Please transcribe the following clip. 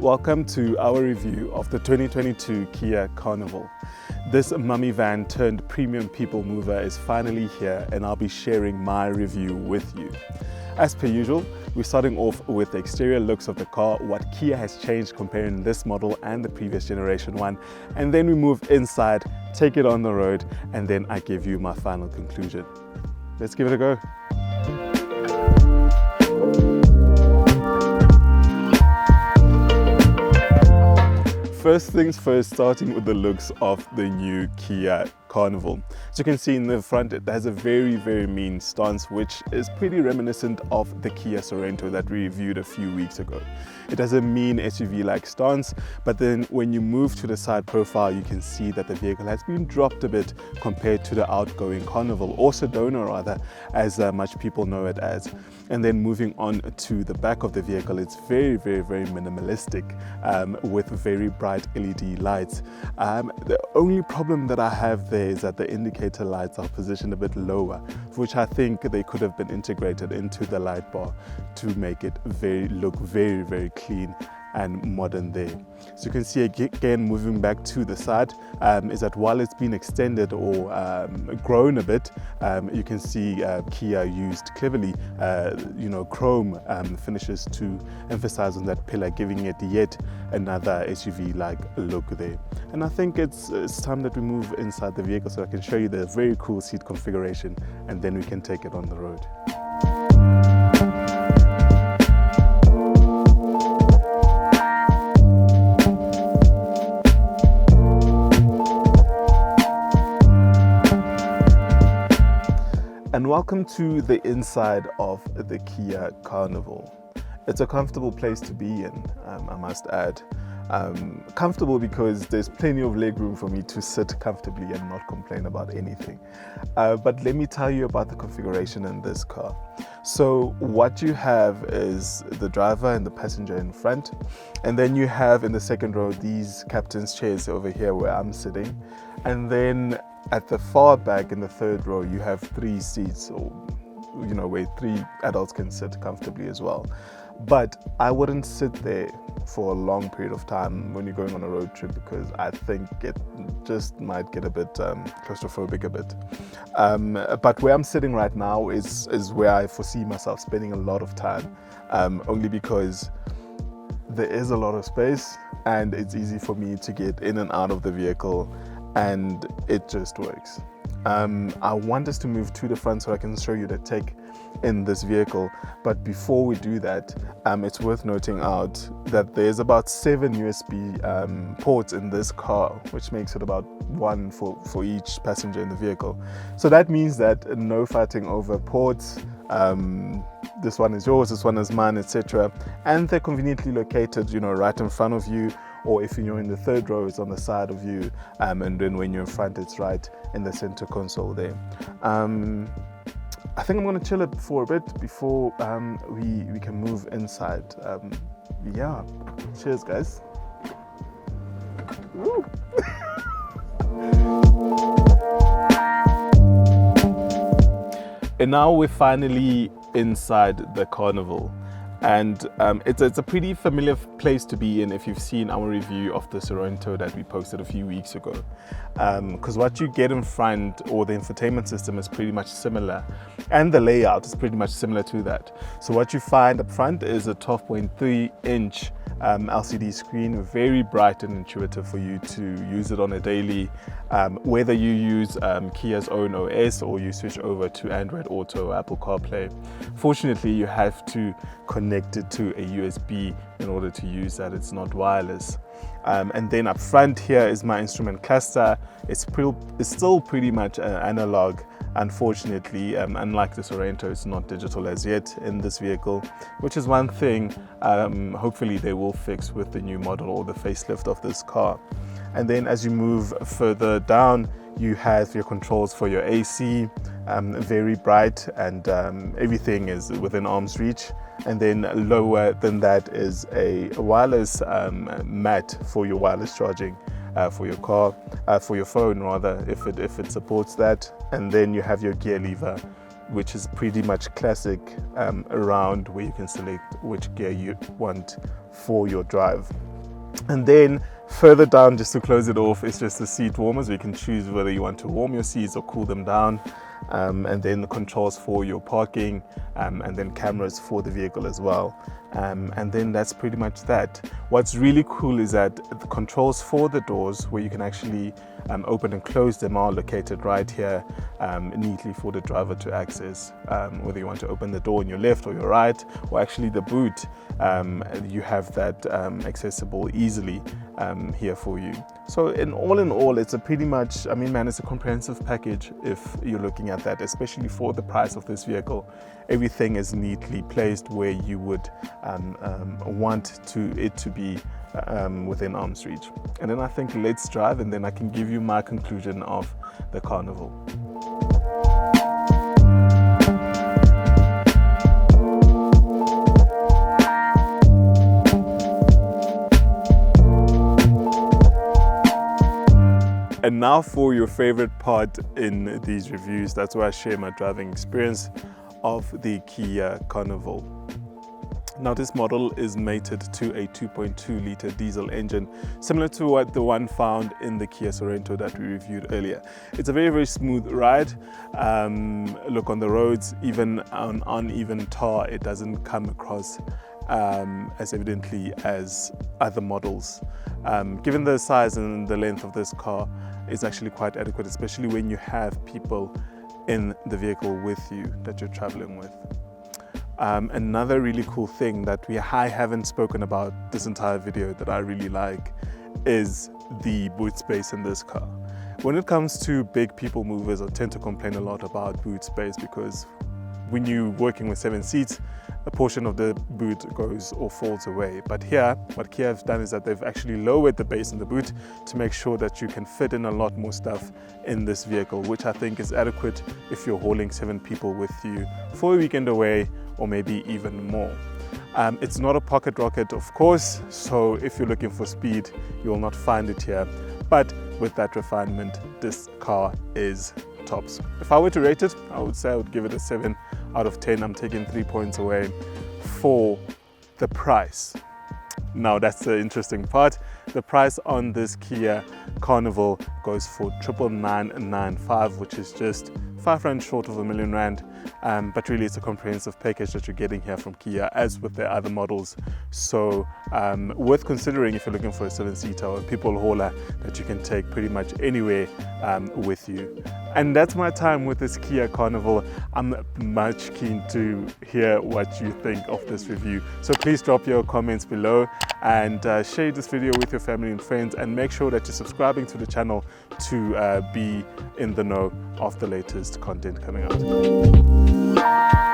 Welcome to our review of the 2022 KIA Carnival. This mummy van turned premium people mover is finally here, and I'll be sharing my review with you. As per usual, we're starting off with the exterior looks of the car, what Kia has changed comparing this model and the previous generation one, and then we move inside, take it on the road, and then I give you my final conclusion. Let's give it a go. First things first, starting with the looks of the new KIA Carnival. As you can see in the front, it has a very mean stance, which is pretty reminiscent of the Kia Sorento that we reviewed a few weeks ago. It has a mean SUV-like stance, but then when you move to the side profile, you can see that the vehicle has been dropped a bit compared to the outgoing Carnival, or Sedona rather, as much people know it as. And then moving on to the back of the vehicle, it's very minimalistic with very bright LED lights. The only problem that I have there is that the indicator lights are positioned a bit lower, which I think they could have been integrated into the light bar to make it look very clean and modern there. So you can see again, moving back to the side, is that while it's been extended or grown a bit, you can see Kia used cleverly chrome finishes to emphasize on that pillar, giving it yet another SUV-like look there. And I think it's time that we move inside the vehicle so I can show you the very cool seat configuration, and then we can take it on the road. And welcome to the inside of the KIA Carnival. It's a comfortable place to be in, I must add. Comfortable because there's plenty of leg room for me to sit comfortably and not complain about anything. But let me tell you about the configuration in this car. So what you have is the driver and the passenger in front, and then you have in the second row these captain's chairs over here where I'm sitting, and then at the far back in the third row you have 3 seats, or where 3 adults can sit comfortably as well. But I wouldn't sit there for a long period of time when you're going on a road trip, because I think it just might get a bit claustrophobic a bit. But where I'm sitting right now is where I foresee myself spending a lot of time, only because there is a lot of space and it's easy for me to get in and out of the vehicle, and it just works. I want us to move to the front so I can show you the tech in this vehicle, but before we do that, it's worth noting out that there's about 7 USB ports in this car, which makes it about 1 for each passenger in the vehicle. So that means that no fighting over ports. This one is yours, this one is mine, etc. And they're conveniently located, right in front of you, or if you're in the third row, it's on the side of you, and then when you're in front, it's right in the center console there. I think I'm going to chill it for a bit before we can move inside. Yeah, cheers guys. Woo. And now we're finally inside the Carnival. And it's a pretty familiar place to be in if you've seen our review of the Sorento that we posted a few weeks ago. Because what you get in front, or the infotainment system, is pretty much similar, and the layout is pretty much similar to that. So what you find up front is a 12.3-inch LCD screen, very bright and intuitive for you to use it on a daily, whether you use Kia's own OS or you switch over to Android Auto or Apple CarPlay. Fortunately, you have to connect it to a USB in order to use that. It's not wireless. And then up front here is my instrument cluster. It's still pretty much analog. Unfortunately, unlike the Sorento, it's not digital as yet in this vehicle, which is one thing hopefully they will fix with the new model or the facelift of this car. And then as you move further down, you have your controls for your AC, very bright, and everything is within arm's reach. And then lower than that is a wireless mat for your wireless charging for your car, for your phone rather, if it supports that. And then you have your gear lever, which is pretty much classic around where you can select which gear you want for your drive. And then further down, just to close it off, is just the seat warmers. You can choose whether you want to warm your seats or cool them down. And then the controls for your parking, and then cameras for the vehicle as well. And then that's pretty much that. What's really cool is that the controls for the doors, where you can actually open and close them, are located right here neatly for the driver to access. Whether you want to open the door on your left or your right, or actually the boot, you have that accessible easily here for you. So in all, it's a pretty much, I mean, man, it's a comprehensive package if you're looking at that, especially for the price of this vehicle. Everything is neatly placed where you would want it to be within arm's reach. And then I think let's drive, and then I can give you my conclusion of the Carnival. And now for your favorite part in these reviews. That's where I share my driving experience of the Kia Carnival. Now this model is mated to a 2.2 litre diesel engine, similar to what the one found in the Kia Sorento that we reviewed earlier. It's a very, very smooth ride. Look, on the roads, even on uneven tar, it doesn't come across as evidently as other models. Given the size and the length of this car, it's actually quite adequate, especially when you have people in the vehicle with you that you're traveling with. Another really cool thing that I haven't spoken about this entire video that I really like is the boot space in this car. When it comes to big people movers, I tend to complain a lot about boot space, because when you're working with 7 seats, a portion of the boot goes or falls away. But here, what Kia have done is that they've actually lowered the base in the boot to make sure that you can fit in a lot more stuff in this vehicle, which I think is adequate if you're hauling 7 people with you for a weekend away, or maybe even more. It's not a pocket rocket, of course, so if you're looking for speed, you will not find it here. But with that refinement, this car is tops. If I were to rate it, I would say I would give it a 7 out of 10. I'm taking 3 points away for the price. Now that's the interesting part. The price on this Kia Carnival goes for 99995, which is just R5 short of R1,000,000. But really it's a comprehensive package that you're getting here from Kia, as with their other models. So worth considering if you're looking for a 7-seater or a people hauler that you can take pretty much anywhere with you. And that's my time with this Kia Carnival. I'm much keen to hear what you think of this review. So please drop your comments below and share this video with your family and friends, and make sure that you're subscribing to the channel to be in the know of the latest content coming out.